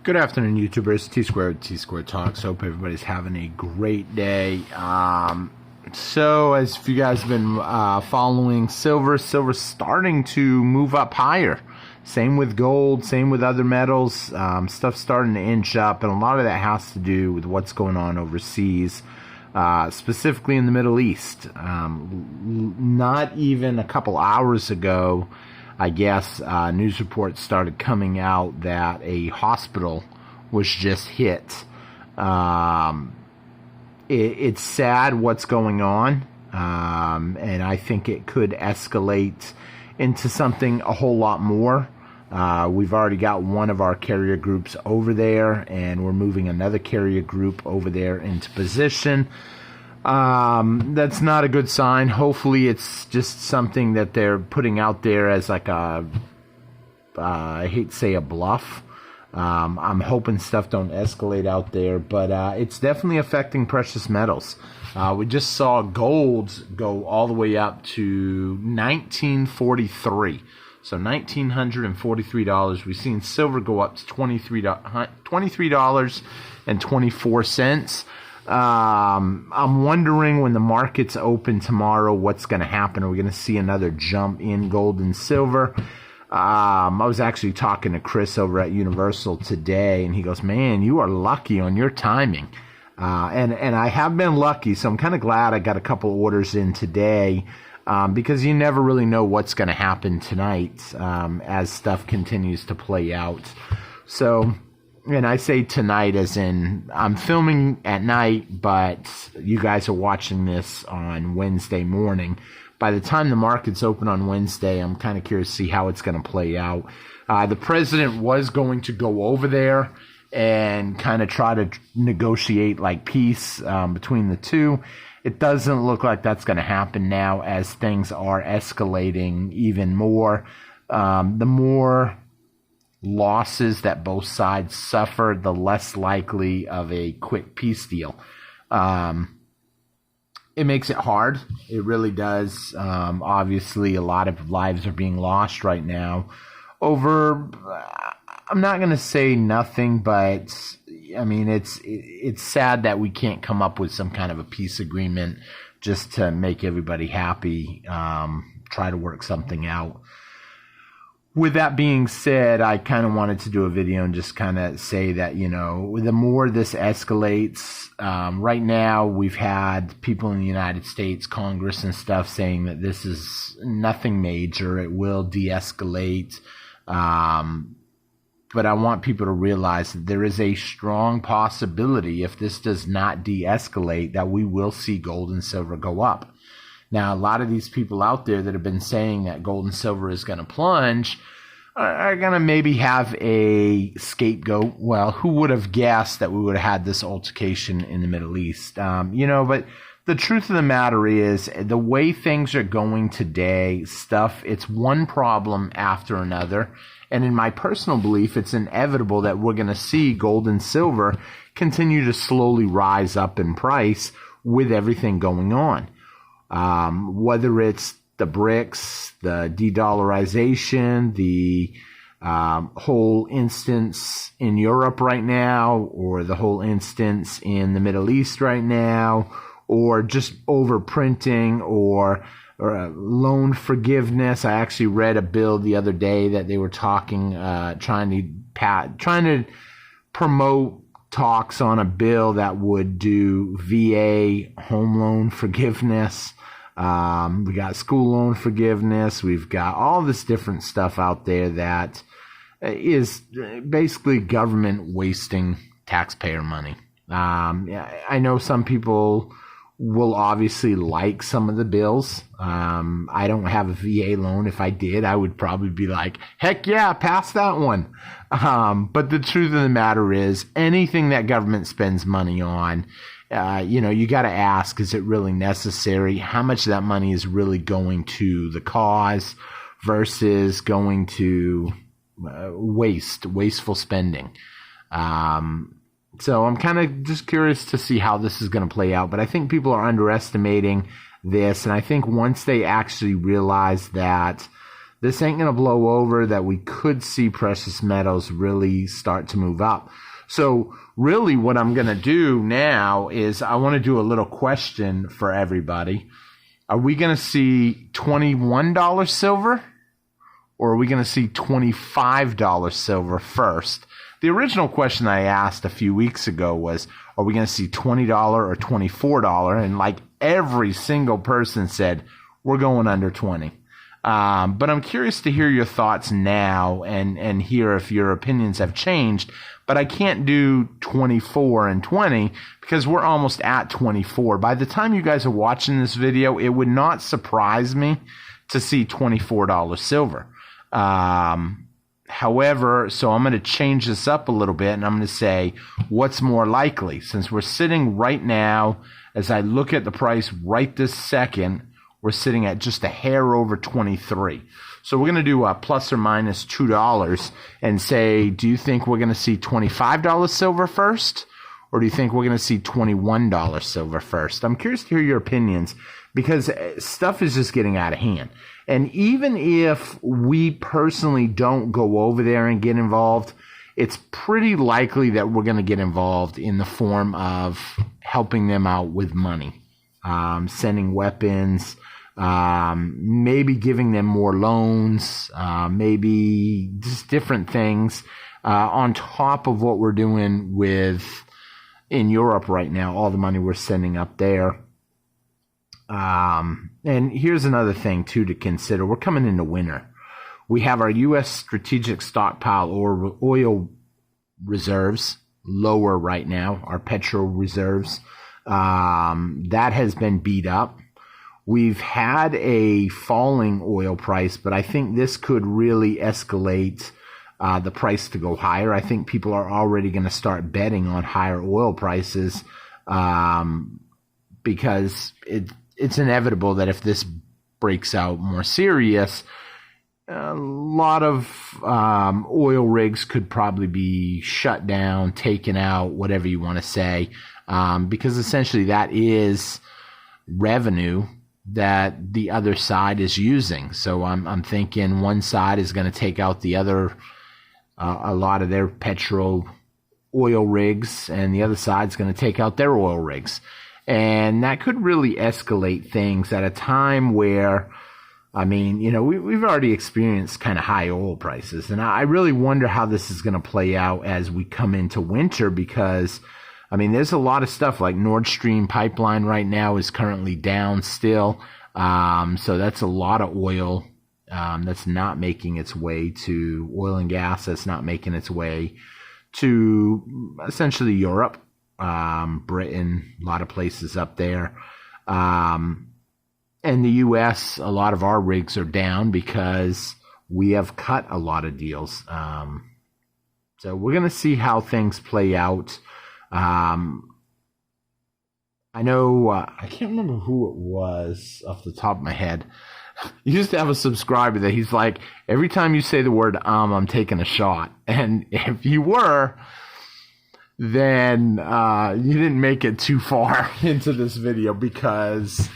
Good afternoon, YouTubers. T-Squared Talks. Hope everybody's having a great day. So, as if you guys have been following silver's starting to move up higher. Same with gold, same with other metals. Stuff's starting to inch up, and a lot of that has to do with what's going on overseas, specifically in the Middle East. Not even a couple hours ago, I guess, news reports started coming out that a hospital was just hit. It's sad what's going on, and I think it could escalate into something a whole lot more. We've already got one of our carrier groups over there, and we're moving another carrier group over there into position. That's not a good sign. Hopefully it's just something that they're putting out there as like a, I hate to say a bluff. I'm hoping stuff don't escalate out there, but it's definitely affecting precious metals. We just saw gold go all the way up to $19.43. So $1,943. We've seen silver go up to $23.24. I'm wondering when the markets open tomorrow, what's going to happen. Are we going to see another jump in gold and silver? I was actually talking to Chris over at Universal today, and he goes, man, you are lucky on your timing. And I have been lucky, so I'm kind of glad I got a couple orders in today, because you never really know what's going to happen tonight as stuff continues to play out. So, and I say tonight as in I'm filming at night, but you guys are watching this on Wednesday morning. By the time the markets open on Wednesday, I'm kind of curious to see how it's going to play out. The president was going to go over there and kind of try to negotiate like peace between the two. It doesn't look like that's going to happen now as things are escalating even more. The more losses that both sides suffer, the less likely of a quick peace deal. It makes it hard. It really does. Obviously, a lot of lives are being lost right now over, I'm not going to say nothing, but I mean, it's sad that we can't come up with some kind of a peace agreement just to make everybody happy, try to work something out. With that being said, I kind of wanted to do a video and just kind of say that, you know, the more this escalates, right now we've had people in the United States, Congress and stuff saying that this is nothing major. It will de-escalate. But I want people to realize that there is a strong possibility if this does not de-escalate that we will see gold and silver go up. Now, a lot of these people out there that have been saying that gold and silver is going to plunge are going to maybe have a scapegoat. Well, who would have guessed that we would have had this altercation in the Middle East? You know, but the truth of the matter is the way things are going today, it's one problem after another. And in my personal belief, it's inevitable that we're going to see gold and silver continue to slowly rise up in price with everything going on. Whether it's the BRICS, the de-dollarization, the whole instance in Europe right now, or the whole instance in the Middle East right now, or just overprinting or loan forgiveness. I actually read a bill the other day that they were talking, trying to promote talks on a bill that would do VA home loan forgiveness. We got school loan forgiveness. We've got all this different stuff out there that is basically government wasting taxpayer money. I know some people will obviously like some of the bills. I don't have a VA loan. If I did, I would probably be like, heck yeah, pass that one. But the truth of the matter is anything that government spends money on, you know, you got to ask, is it really necessary? How much of that money is really going to the cause versus going to wasteful spending? So I'm kind of just curious to see how this is going to play out. But I think people are underestimating this. And I think once they actually realize that this ain't going to blow over, that we could see precious metals really start to move up. So really what I'm going to do now is I want to do a little question for everybody. Are we going to see $21 silver, or are we going to see $25 silver first? The original question I asked a few weeks ago was, are we going to see $20 or $24? And like every single person said, we're going under 20. But I'm curious to hear your thoughts now and hear if your opinions have changed. But I can't do 24 and 20 because we're almost at 24. By the time you guys are watching this video, it would not surprise me to see $24 silver. However, so I'm going to change this up a little bit, and I'm going to say what's more likely. Since we're sitting right now, as I look at the price right this second, we're sitting at just a hair over 23. So we're going to do a plus or minus $2 and say, do you think we're going to see $25 silver first? Or do you think we're going to see $21 silver first? I'm curious to hear your opinions because stuff is just getting out of hand. And even if we personally don't go over there and get involved, it's pretty likely that we're going to get involved in the form of helping them out with money, sending weapons, maybe giving them more loans, maybe just different things on top of what we're doing in Europe right now, all the money we're sending up there. And here's another thing, too, to consider. We're coming into winter. We have our U.S. strategic stockpile or oil reserves lower right now, our petrol reserves. That has been beat up. We've had a falling oil price, but I think this could really escalate the price to go higher. I think people are already going to start betting on higher oil prices because it's inevitable that if this breaks out more serious, a lot of oil rigs could probably be shut down, taken out, whatever you want to say, because essentially that is revenue that the other side is using. So I'm thinking one side is going to take out the other, a lot of their petrol oil rigs, and the other side's going to take out their oil rigs. And that could really escalate things at a time where, I mean, you know, we've already experienced kind of high oil prices. And I really wonder how this is going to play out as we come into winter because, I mean, there's a lot of stuff like Nord Stream pipeline right now is currently down still. So that's a lot of oil that's not making its way to oil and gas that's not making its way to essentially Europe. Britain, a lot of places up there. And the U.S., a lot of our rigs are down because we have cut a lot of deals. So we're going to see how things play out. I know, I can't remember who it was off the top of my head. You used to have a subscriber that he's like, every time you say the word I'm taking a shot. And if you were, then you didn't make it too far into this video because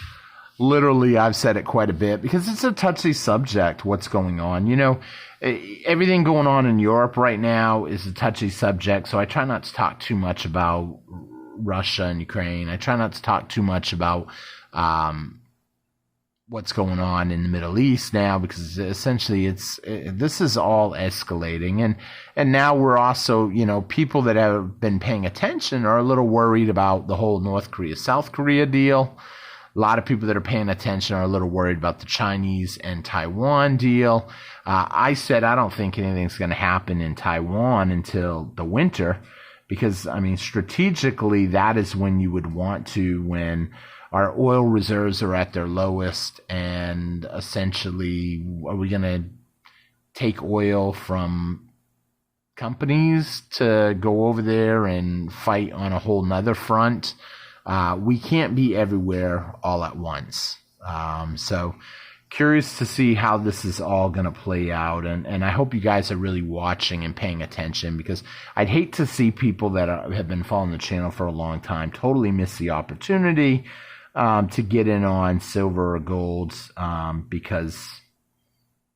literally I've said it quite a bit because it's a touchy subject, what's going on. You know, everything going on in Europe right now is a touchy subject, so I try not to talk too much about Russia and Ukraine. I try not to talk too much about what's going on in the Middle East now because essentially this is all escalating and now we're also, you know, people that have been paying attention are a little worried about the whole North Korea South Korea deal. A lot of people that are paying attention are a little worried about the Chinese and Taiwan deal. I said I don't think anything's going to happen in Taiwan until the winter because, I mean, strategically that is when you would want to, when our oil reserves are at their lowest, and essentially, are we going to take oil from companies to go over there and fight on a whole nother front? We can't be everywhere all at once. So curious to see how this is all going to play out. And I hope you guys are really watching and paying attention because I'd hate to see people that have been following the channel for a long time totally miss the opportunity to get in on silver or gold because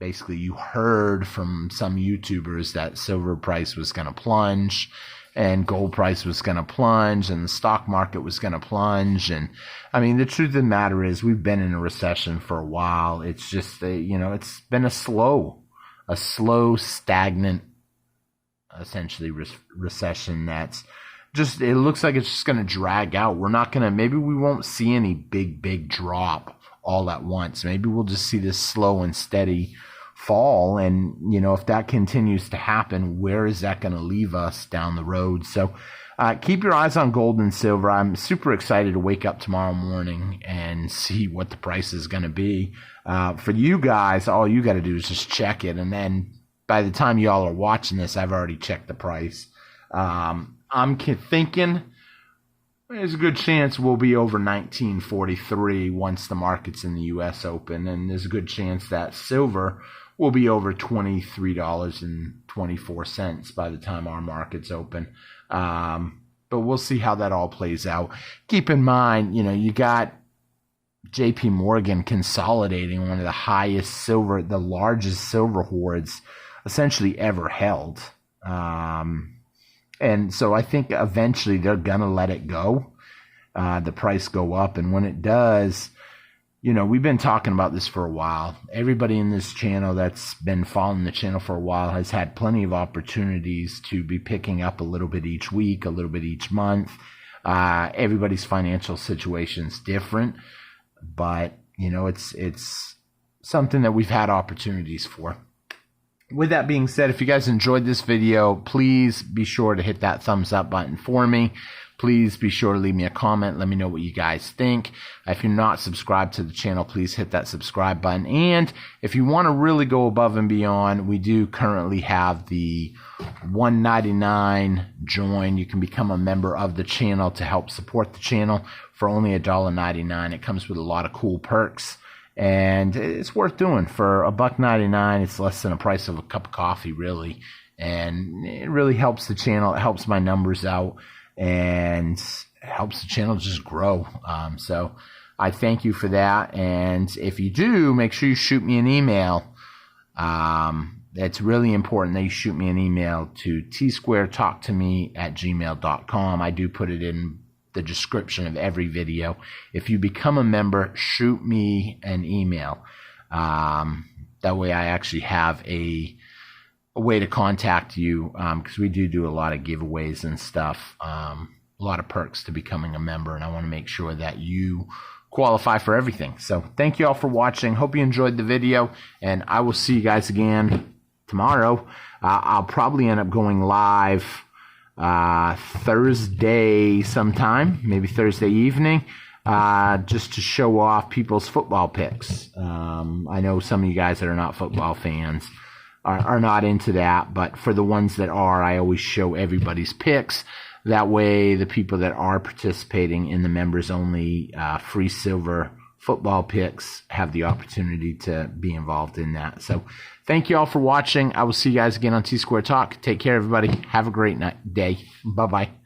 basically you heard from some YouTubers that silver price was going to plunge and gold price was going to plunge and the stock market was going to plunge. And I mean, the truth of the matter is we've been in a recession for a while. It's just, it's been a slow, stagnant, essentially recession that's just, it looks like it's just going to drag out. Maybe we won't see any big drop all at once. Maybe we'll just see this slow and steady fall. And, if that continues to happen, where is that going to leave us down the road? So keep your eyes on gold and silver. I'm super excited to wake up tomorrow morning and see what the price is going to be. For you guys, all you got to do is just check it. And then by the time y'all are watching this, I've already checked the price. I'm thinking there's a good chance we'll be over 1943 once the markets in the U.S. open. And there's a good chance that silver will be over $23.24 by the time our markets open. But we'll see how that all plays out. Keep in mind, you got JP Morgan consolidating one of the largest silver hoards essentially ever held. And so I think eventually they're going to let it go, the price go up. And when it does, we've been talking about this for a while. Everybody in this channel that's been following the channel for a while has had plenty of opportunities to be picking up a little bit each week, a little bit each month. Everybody's financial situation's different, but it's something that we've had opportunities for. With that being said, if you guys enjoyed this video, please be sure to hit that thumbs up button for me. Please be sure to leave me a comment. Let me know what you guys think. If you're not subscribed to the channel, please hit that subscribe button. And if you want to really go above and beyond, we do currently have the $1.99 join. You can become a member of the channel to help support the channel for only $1.99. It comes with a lot of cool perks. And it's worth doing. For $1.99, it's less than the price of a cup of coffee, really. And it really helps the channel. It helps my numbers out. And it helps the channel just grow. So I thank you for that. And if you do, make sure you shoot me an email. It's really important that you shoot me an email to tsquaretalktome@gmail.com. I do put it in the description of every video. If you become a member, shoot me an email. That way I actually have a way to contact you, because we do a lot of giveaways and stuff, a lot of perks to becoming a member, and I want to make sure that you qualify for everything. So thank you all for watching. Hope you enjoyed the video, and I will see you guys again tomorrow. I'll probably end up going live Thursday sometime, maybe Thursday evening, just to show off people's football picks. I know some of you guys that are not football fans are not into that, but for the ones that are, I always show everybody's picks. That way the people that are participating in the members only free silver football picks have the opportunity to be involved in that. So thank you all for watching. I will see you guys again on T Square Talk. Take care, everybody. Have a great day. Bye-bye.